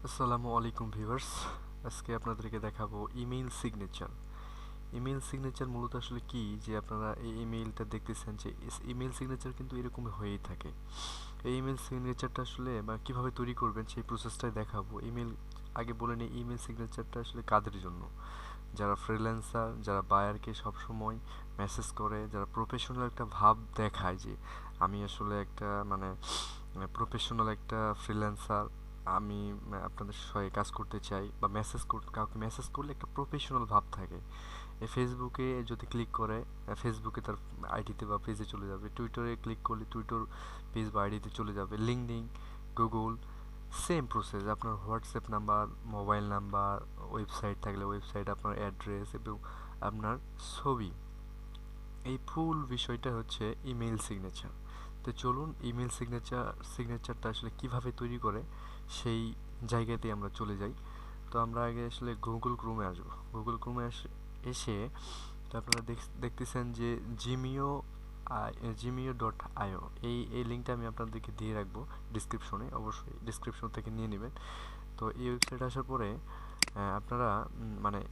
আসসালামু আলাইকুম ভিউয়ার্স। আজকে আপনাদেরকে দেখাবো ইমেইল সিগনেচার। ইমেইল সিগনেচার মূলত আসলে কি, যে আপনারা এই ইমেইলটা দেখতেছেন, যে ইমেইল সিগনেচার কিন্তু এরকম হয়েই থাকে। এই ইমেইল সিগনেচারটা আসলে বা কিভাবে তৈরি করবেন সেই প্রসেসটাই দেখাবো। ইমেইল আগে বলে নিই, ইমেইল সিগনেচারটা আসলে কাদের জন্য? যারা ফ্রিল্যান্সার, যারা বায়ারকে সবসময় মেসেজ করে, যারা প্রফেশনাল একটা ভাব দেখায় যে আমি আসলে একটা প্রফেশনাল একটা ফ্রিল্যান্সার, আমি আপনাদের সঙ্গে কাজ করতে চাই, বা কাউকে মেসেজ করলে একটা প্রফেশনাল ভাব থাকে। ফেসবুকে যদি ক্লিক করে, ফেসবুকে তার আইডিতে বা পেজে চলে যাবে। টুইটারে ক্লিক করলে টুইটার পেজ বা আইডিতে চলে যাবে। LinkedIn, Google, same process. আপনার WhatsApp number, mobile number, website থাকলে ওয়েবসাইট, আপনার অ্যাড্রেস এবং আপনার ছবি, এই ফুল বিষয়টা হচ্ছে ইমেইল সিগনেচার। তো চলুন ইমেইল সিগনেচারটা আসলে কিভাবে তৈরি করে সেই জায়গাতে আমরা চলে যাই। তো আমরা আগে আসলে গুগল ক্রোমে আসবো। গুগল ক্রোমে এসে তো আপনারা দেখতেছেন যে জিমিও জিমিও.io, এই লিঙ্কটা আমি আপনাদেরকে দিয়ে রাখবো ডিসক্রিপশনে, অবশ্যই ডিসক্রিপশন থেকে নিয়ে নেবেন। তো এই ওয়েবসাইটে আসার পরে আপনারা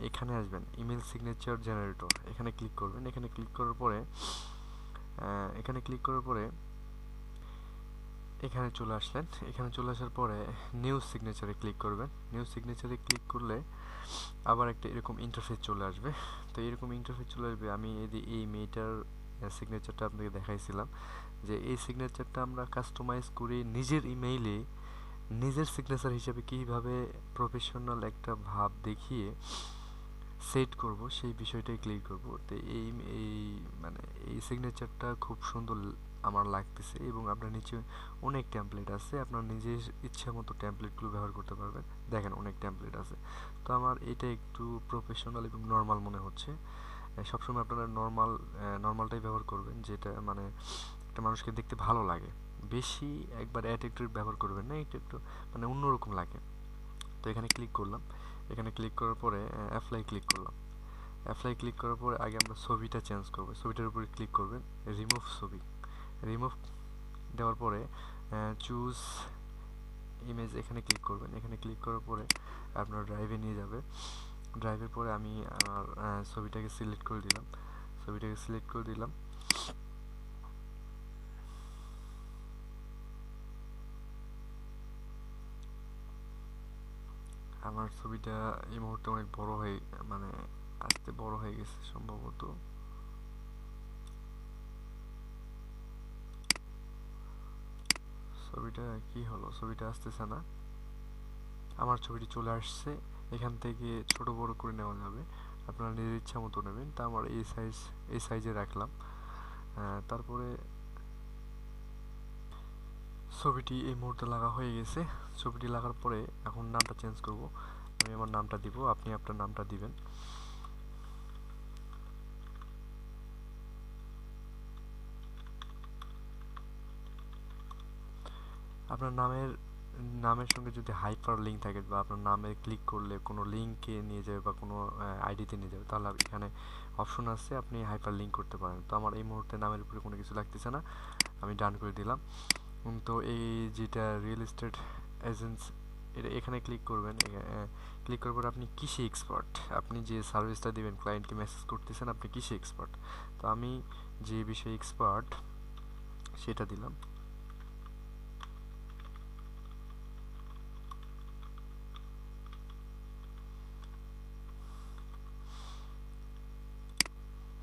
এখানে আসবেন, ইমেল সিগনেচার জেনারেটর, এখানে ক্লিক করবেন। এখানে ক্লিক করার পরে এখানে চলে আসলেন। এখানে চলে আসার পরে নিউ সিগনেচারে ক্লিক করবেন। নিউ সিগনেচারে ক্লিক করলে আবার একটা এরকম ইন্টারফেস চলে আসবে। তো এরকম ইন্টারফেস চলে আসবে। আমি এই মেয়েটার সিগনেচারটা আপনাকে দেখাইছিলাম, যে এই সিগনেচারটা আমরা কাস্টমাইজ করে নিজের ইমেইলে নিজের সিগনেচার হিসেবে কীভাবে প্রফেশনাল একটা ভাব দেখিয়ে সেট করব, সেই বিষয়টাই ক্লিক করব। তো এই এই মানে এই সিগনেচারটা খুব সুন্দর আমার লাগতেছে, এবং আপনার নিচে অনেক টেমপ্লেট আছে, আপনার নিজের ইচ্ছা মতো টেমপ্লেটগুলো ব্যবহার করতে পারবেন। দেখেন অনেক টেমপ্লেট আছে। তো আমার এটা একটু প্রফেশনাল এবং নর্মাল মনে হচ্ছে। সবসময় আপনারা নর্মালটাই ব্যবহার করবেন, যেটা একটা মানুষকে দেখতে ভালো লাগে। বেশি একবার অ্যাটিটিউড ব্যবহার করবেন না, এটা একটু অন্যরকম লাগে। তো এখানে ক্লিক করলাম। এখানে ক্লিক করার পরে অ্যাপ্লাই ক্লিক করলাম। অ্যাপ্লাই ক্লিক করার পরে আগে আমরা ছবিটা চেঞ্জ করব। ছবিটার উপরে ক্লিক করবেন, রিমুভ ছবি। রিমুভ দেওয়ার পরে চুজ ইমেজ, এখানে ক্লিক করবেন। এখানে ক্লিক করার পরে আপনার ড্রাইভে নিয়ে যাবে। ড্রাইভের পরে আমি আমার ছবিটাকে সিলেক্ট করে দিলাম। ছবিটাকে সিলেক্ট করে দিলাম। আমার ছবিটা এই মুহূর্তে অনেক বড় হয়ে মানে আস্তে বড় হয়ে গেছে সম্ভবত। ছবিটা কি হলো, ছবিটা আসতেছে না। আমার ছবিটি চলে আসছে। এখান থেকে ছোট বড় করে নেওয়া যাবে, আপনারা নিজের ইচ্ছা মতো নেবেন। তা আমার এই সাইজে রাখলাম। তারপরে ছবিটি এই মুহূর্তে লাগা হয়ে গেছে। ছবিটি লাগার পরে এখন নামটা চেঞ্জ করব। আমি আমার নামটা দিব, আপনি আপনার নামটা দিবেন। আপনার নামের সঙ্গে যদি হাইপার লিঙ্ক থাকে, বা আপনার নামে ক্লিক করলে কোনো লিঙ্কে নিয়ে যাবে বা কোনো আইডিতে নিয়ে যাবে, তাহলে এখানে অপশন আছে, আপনি হাইপার লিঙ্ক করতে পারেন। তো আমার এই মুহূর্তে নামের উপরে কোনো কিছু লাগতেছে না, আমি ডান করে দিলাম। তো এই যেটা রিয়েল এস্টেট এজেন্টস, এটা এখানে ক্লিক করবেন। ক্লিক করার পর আপনি কিসে এক্সপার্ট, আপনি যে সার্ভিসটা দিবেন, ক্লায়েন্টকে মেসেজ করতেছেন, আপনি কিসে এক্সপার্ট। তো আমি যে বিষয়ে এক্সপার্ট সেটা দিলাম।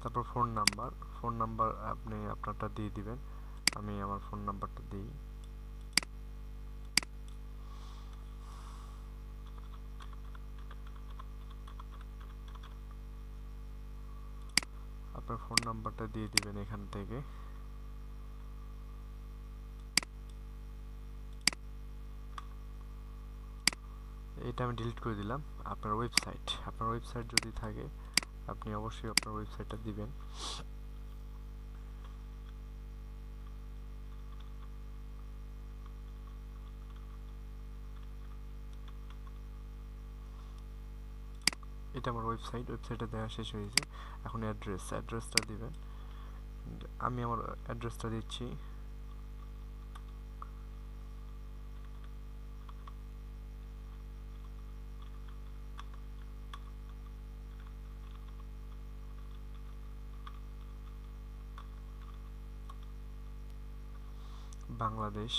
তারপর ফোন নাম্বার আপনি আপনারটা দিয়ে দিবেন। আমি আমার ফোন নাম্বারটা দিই। আপনার ফোন নাম্বারটা দিয়ে দিবেন এখান থেকে। এটা আমি ডিলিট করে দিলাম। আপনার ওয়েবসাইট যদি থাকে, আপনি অবশ্যই আপনার ওয়েবসাইটটা দিবেন। এটা আমার ওয়েবসাইটে দেওয়া শেষ হয়েছে। এখন অ্যাড্রেসটা দিবেন। আমি আমার অ্যাড্রেসটা দিচ্ছি। বাংলাদেশ।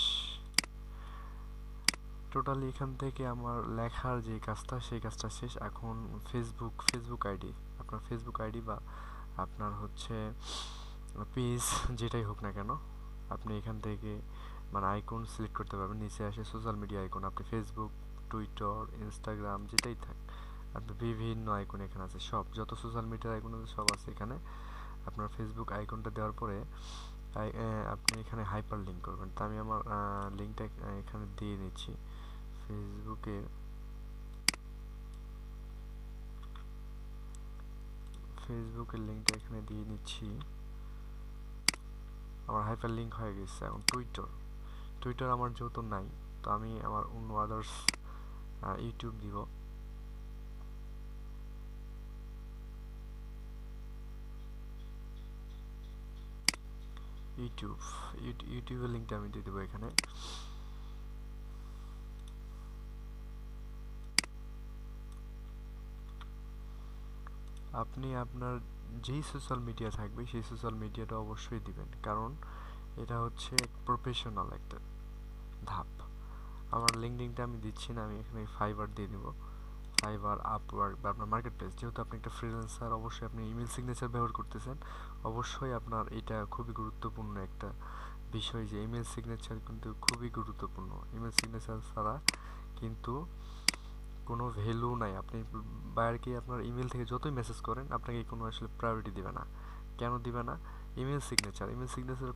টোটালি এখান থেকে আমার লেখার যে কাজটা সেই কাজটা শেষ। এখন ফেসবুক আইডি, আপনার ফেসবুক আইডি বা আপনার হচ্ছে পেজ যেটাই হোক না কেন, আপনি এখান থেকে মানে আইকন সিলেক্ট করতে পারবেন। নিচে আসে সোশ্যাল মিডিয়া আইকন, আপনি ফেসবুক, টুইটার, ইনস্টাগ্রাম যেটাই থাক, আপনি বিভিন্ন আইকন এখানে আছে, সব যত সোশ্যাল মিডিয়ার আইকন আছে সব আছে এখানে। আপনার ফেসবুক আইকনটা দেওয়ার পরে আপনি এখানে হাইপার লিঙ্ক করবেন। তো আমি আমার লিঙ্কটা এখানে দিয়ে নিচ্ছি। ফেসবুকের লিঙ্কটা এখানে দিয়ে নিচ্ছি। আমার হাইপার লিঙ্ক হয়ে গেছে। এখন টুইটার আমার যেহেতু নাই, তো আমি আমার অন্য আদার্স ইউটিউব দিব। ইউটিউবের লিঙ্কটা আমি দিয়ে দেবো এখানে। আপনি আপনার যেই সোশ্যাল মিডিয়া থাকবে সেই সোশ্যাল মিডিয়াটা অবশ্যই দিবেন, কারণ এটা হচ্ছে প্রফেশনাল একটা ধাপ। আমার লিঙ্কডিনটা আমি দিচ্ছি না, আমি এখানে ফাইবার দিয়ে দিব। ফাইবার, আপওয়ার্ক বা আপনার মার্কেট প্লেস, যেহেতু আপনি একটা ফ্রিল্যান্সার, অবশ্যই আপনি ইমেল সিগনেচার ব্যবহার করতেছেন, অবশ্যই আপনার এটা খুবই গুরুত্বপূর্ণ একটা বিষয় যে ইমেল সিগনেচার কিন্তু খুবই গুরুত্বপূর্ণ। ইমেল সিগনেচার ছাড়া কিন্তু কোনো ভ্যালু নাই। আপনি বায়ারকে আপনার ইমেল থেকে যতই মেসেজ করেন, আপনাকে কোনো আসলে প্রায়োরিটি দিবে না। কেন দিবে না? ইমেল সিগনেচার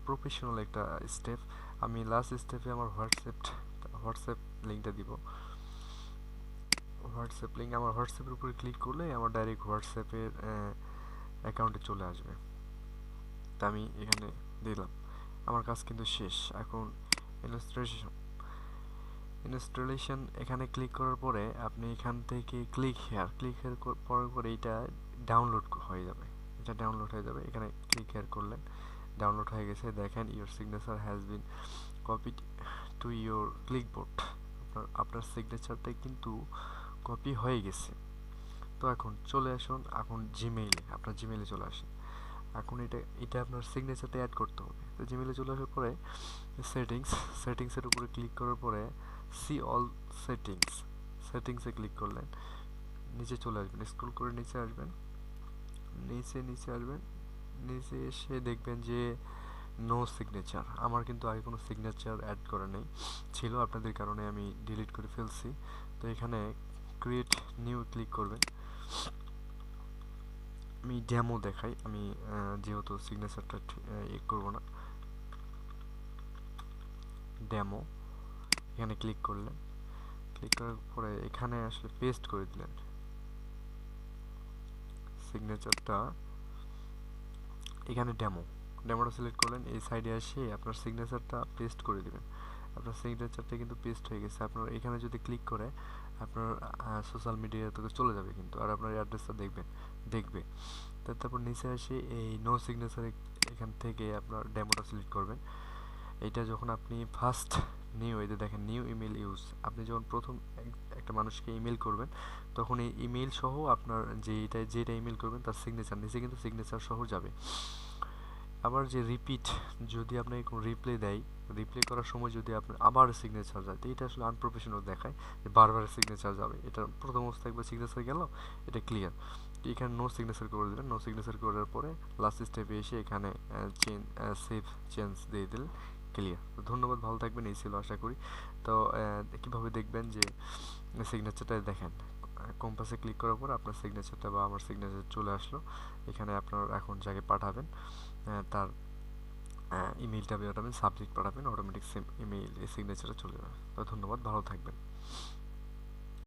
প্রফেশনাল একটা স্টেপ। আমি লাস্ট স্টেপে আমার হোয়াটসঅ্যাপ লিঙ্কটা দিব। হোয়াটসঅ্যাপ লিঙ্ক, আমার হোয়াটসঅ্যাপের উপরে ক্লিক করলে আমার ডাইরেক্ট হোয়াটসঅ্যাপের অ্যাকাউন্টে চলে আসবে। তা আমি এখানে দিলাম, আমার কাজ কিন্তু শেষ। এখন ইনস্টলেশন এখানে ক্লিক করার পরে আপনি এখান থেকে ক্লিক হেয়ার করার পরে এটা ডাউনলোড হয়ে যাবে। এখানে ক্লিক হেয়ার করলেন, ডাউনলোড হয়ে গেছে। দেখেন your signature has been copied to your clipboard. আপনার সিগনেচারটা কিন্তু কপি হয়ে গেছে। তো এখন চলে আসুন, এখন আপনার জিমেইলে চলে আসেন। এখন এটা আপনার সিগনেচারটা অ্যাড করতে হবে। তো জিমেইলে চলে আসার পরে সেটিংসের উপরে ক্লিক করার পরে সি অল সেটিংসে ক্লিক করলেন, নিচে চলে আসবেন, স্ক্রল করে নিচে আসবেন। নিচে এসে দেখবেন যে নো সিগনেচার। আমার কিন্তু আগে কোনো সিগনেচার অ্যাড করা নেই, ছিল, আপনাদের কারণে আমি ডিলিট করে ফেলছি। তো এখানে ক্রিয়েট নিউ ক্লিক করবেন। আমি ডেমো দেখাই, আমি যেহেতু সিগনেচারটা করবো না, ডেমো এখানে ক্লিক করলেন। ক্লিক করার পরে এখানে আসলে পেস্ট করে দিলেন সিগনেচারটা। এখানে ডেমোটা সিলেক্ট করলেন, এই সাইডে এসে আপনার সিগনেচারটা পেস্ট করে দিবেন। আপনার সিগনেচারটা কিন্তু পেস্ট হয়ে গেছে। আপনার এখানে যদি ক্লিক করে আপনার সোশ্যাল মিডিয়াতে চলে যাবে কিন্তু, আর আপনার অ্যাড্রেসটা দেখবে। তারপর নিচে এসে এই নো সিগনেচারে এখান থেকে আপনার ডেমোটা সিলেক্ট করবেন। এইটা যখন আপনি ফার্স্ট দেখেন নিউ ইমেল ইউজ, আপনি যখন প্রথম একটা মানুষকে ইমেল করবেন, তখন এই ইমেল সহ আপনার যেটা ইমেল করবেন তার সিগনেচার নিচে কিন্তু সিগনেচার সহ যাবে। আবার যে যদি আপনাকে কোনো রিপ্লে করার সময় যদি আপনার আবার সিগনেচার যায়, তো এটা আসলে আনপ্রফেশনাল দেখায় যে বারবার সিগনেচার যাবে। এটা প্রথম অবস্থায় একবার সিগনেচার গেল, এটা ক্লিয়ার। এখানে নো সিগনেচার করে দেবেন। নো সিগনেচার করার পরে লাস্ট স্টেপে এসে এখানে সেভ চেঞ্জ দিয়ে দিলেন, ক্লিয়ার। ধন্যবাদ, ভালো থাকবেন। এই ছিল আশা করি। তো কীভাবে দেখবেন যে সিগনেচারটা দেখেন, কম্পাসে ক্লিক করার পর আপনার সিগনেচারটা বা আমার সিগনেচার চলে আসলো। এখানে আপনার এখন যাকে পাঠাবেন তার ইমেইলটা পাঠাবেন, সাবজেক্ট পাঠাবেন, অটোমেটিক ইমেইল এই সিগনেচারে চলে যাবে। তো ধন্যবাদ, ভালো থাকবেন।